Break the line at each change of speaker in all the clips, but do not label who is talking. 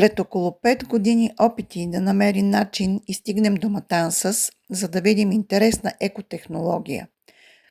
След около 5 години опити да намерим начин и стигнем до Матансас, за да видим интересна екотехнология.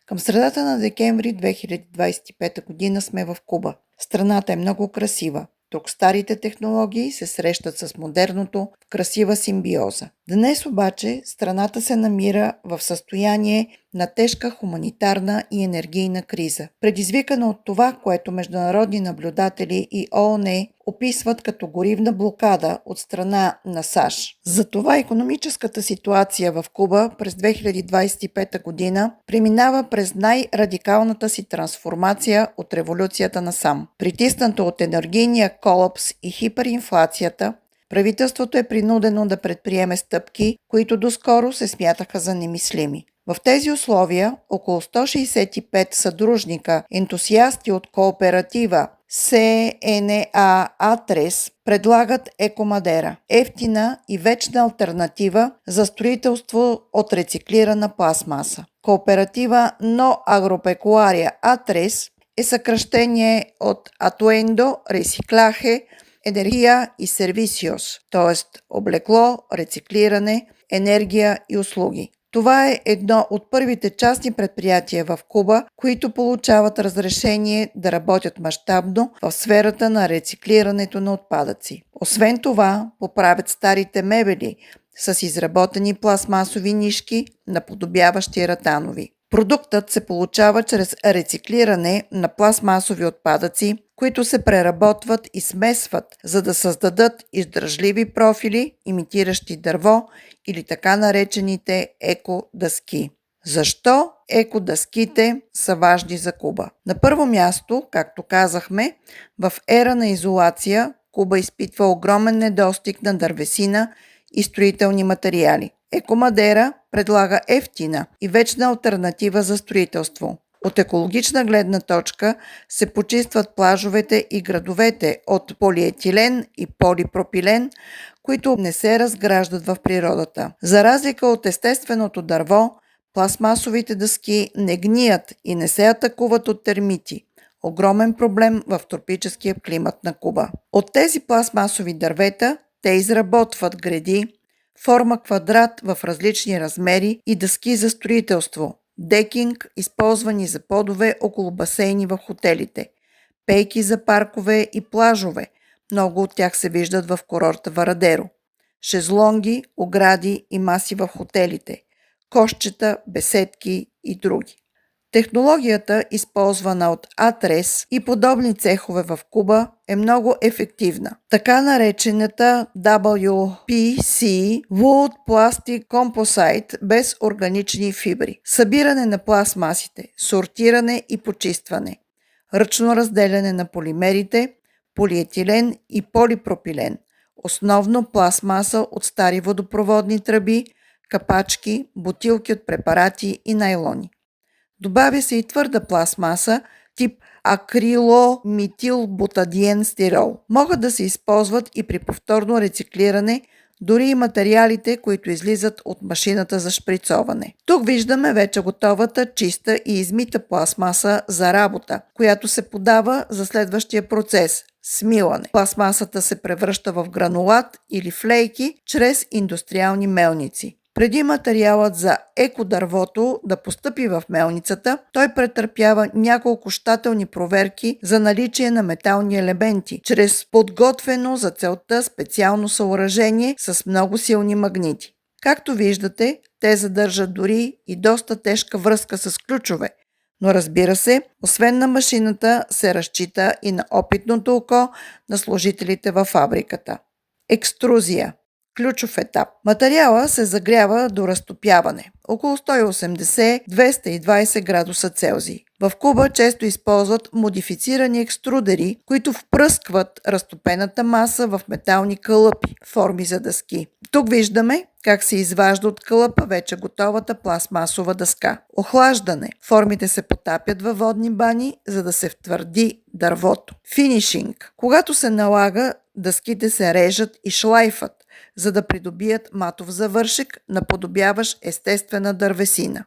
Към средата на декември 2025 година сме в Куба. Страната е много красива. Тук старите технологии се срещат с модерното в красива симбиоза. Днес обаче страната се намира в състояние на тежка хуманитарна и енергийна криза, предизвикана от това, което международни наблюдатели и ООН описват като горивна блокада от страна на САЩ. Затова икономическата ситуация в Куба през 2025 година преминава през най-радикалната си трансформация от революцията насам. Притиснато от енергийния колапс и хиперинфлацията, правителството е принудено да предприеме стъпки, които доскоро се смятаха за немислими. В тези условия около 165 съдружника, ентусиасти от кооператива СНА Атрес предлагат екомадера – ефтина и вечна алтернатива за строителство от рециклирана пластмаса. Кооператива Но Агропекуария Атрес е съкращение от Atuendo Reciclaje Енергия и сервисиос, т.е. облекло, рециклиране, енергия и услуги. Това е едно от първите частни предприятия в Куба, които получават разрешение да работят мащабно в сферата на рециклирането на отпадъци. Освен това, поправят старите мебели с изработени пластмасови нишки, наподобяващи ратанови. Продуктът се получава чрез рециклиране на пластмасови отпадъци, които се преработват и смесват, за да създадат издръжливи профили, имитиращи дърво или така наречените екодъски. Защо екодъските са важни за Куба? На първо място, както казахме, в ера на изолация Куба изпитва огромен недостиг на дървесина и строителни материали. Екомадера предлага ефтина и вечна алтернатива за строителство. От екологична гледна точка се почистват плажовете и градовете от полиетилен и полипропилен, които не се разграждат в природата. За разлика от естественото дърво, пластмасовите дъски не гният и не се атакуват от термити. Огромен проблем в тропическия климат на Куба. От тези пластмасови дървета те изработват греди, форма квадрат в различни размери и дъски за строителство, декинг, използвани за подове около басейни в хотелите, пейки за паркове и плажове, много от тях се виждат в курорта Варадеро, шезлонги, огради и маси в хотелите, кошчета, беседки и други. Технологията, използвана от Атрес и подобни цехове в Куба, е много ефективна. Така наречената WPC Wood Plastic Composite без органични фибри. Събиране на пластмасите, сортиране и почистване, ръчно разделяне на полимерите, полиетилен и полипропилен, основно пластмаса от стари водопроводни тръби, капачки, бутилки от препарати и найлони. Добавя се и твърда пластмаса, тип акрилометилбутадиен стирол. Могат да се използват и при повторно рециклиране, дори и материалите, които излизат от машината за шприцоване. Тук виждаме вече готовата, чиста и измита пластмаса за работа, която се подава за следващия процес – смилане. Пластмасата се превръща в гранулат или флейки чрез индустриални мелници. Преди материалът за екодървото да постъпи в мелницата, той претърпява няколко щателни проверки за наличие на метални елементи, чрез подготвено за целта специално съоръжение с много силни магнити. Както виждате, те задържат дори и доста тежка връзка с ключове, но разбира се, освен на машината, се разчита и на опитното око на служителите във фабриката. Екструзия. Ключов етап. Материала се загрява до разтопяване – около 180-220 градуса Целзий. В Куба често използват модифицирани екструдери, които впръскват разтопената маса в метални кълъпи, форми за дъски. Тук виждаме как се изважда от кълъпа вече готовата пластмасова дъска. Охлаждане. Формите се потапят във водни бани, за да се втвърди дървото. Финишинг. Когато се налага, дъските се режат и шлайфат, за да придобият матов завършек, наподобяващ естествена дървесина.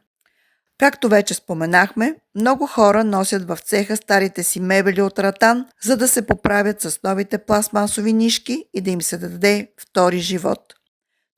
Както вече споменахме, много хора носят в цеха старите си мебели от ратан, за да се поправят с новите пластмасови нишки и да им се даде втори живот.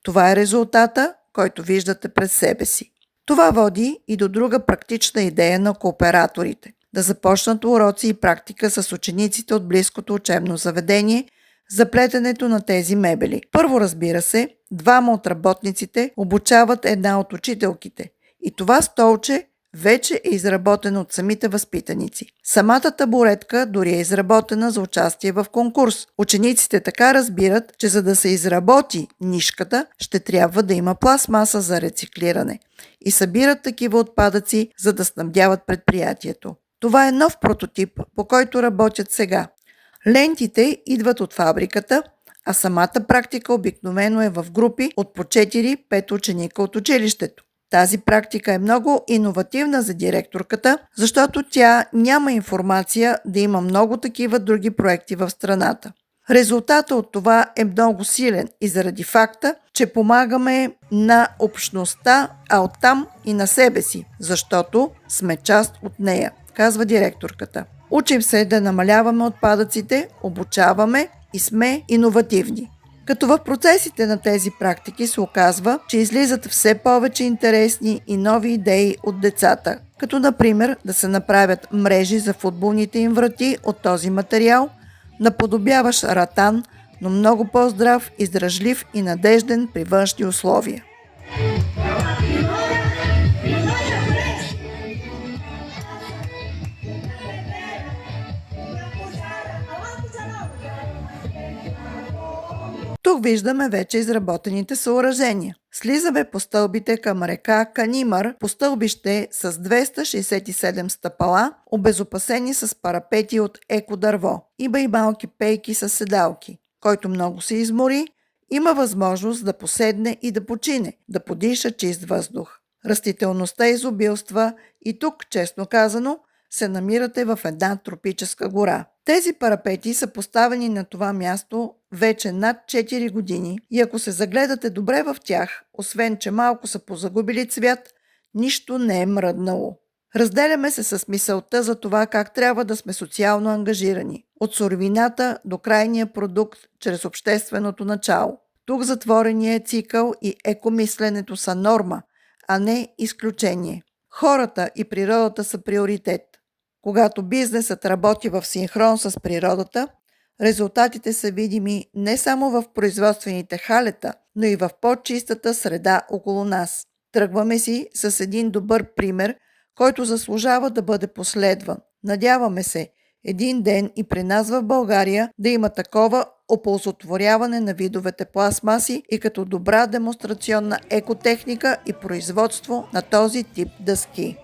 Това е резултата, който виждате пред себе си. Това води и до друга практична идея на кооператорите – да започнат уроци и практика с учениците от близкото учебно заведение за плетенето на тези мебели. Първо, разбира се, двама от работниците обучават една от учителките и това столче вече е изработено от самите възпитаници. Самата табуретка дори е изработена за участие в конкурс. Учениците така разбират, че за да се изработи нишката, ще трябва да има пластмаса за рециклиране и събират такива отпадъци, за да снабдяват предприятието. Това е нов прототип, по който работят сега. Лентите идват от фабриката, а самата практика обикновено е в групи от по 4-5 ученика от училището. Тази практика е много иновативна за директорката, защото тя няма информация да има много такива други проекти в страната. Резултатът от това е много силен и заради факта, че помагаме на общността, а оттам и на себе си, защото сме част от нея, казва директорката. Учим се да намаляваме отпадъците, обучаваме и сме иновативни. Като в процесите на тези практики се оказва, че излизат все повече интересни и нови идеи от децата, като например да се направят мрежи за футболните им врати от този материал, наподобяващ ратан, но много по-здрав, издръжлив и надежден при външни условия. Тук виждаме вече изработените съоръжения. Слизаме по стълбите към река Канимър, по стълбище с 267 стъпала, обезопасени с парапети от екодърво. Има и малки пейки с седалки. Който много се измори, има възможност да поседне и да почине, да подиша чист въздух. Растителността изобилства и тук, честно казано, се намирате в една тропическа гора. Тези парапети са поставени на това място вече над 4 години и ако се загледате добре в тях, освен че малко са позагубили цвят, нищо не е мръднало. Разделяме се с мисълта за това как трябва да сме социално ангажирани. От суровината до крайния продукт, чрез общественото начало. Тук затвореният цикъл и екомисленето са норма, а не изключение. Хората и природата са приоритет. Когато бизнесът работи в синхрон с природата, резултатите са видими не само в производствените халета, но и в по-чистата среда около нас. Тръгваме си с един добър пример, който заслужава да бъде последван. Надяваме се един ден и при нас в България да има такова оползотворяване на видовете пластмаси и като добра демонстрационна екотехника и производство на този тип дъски.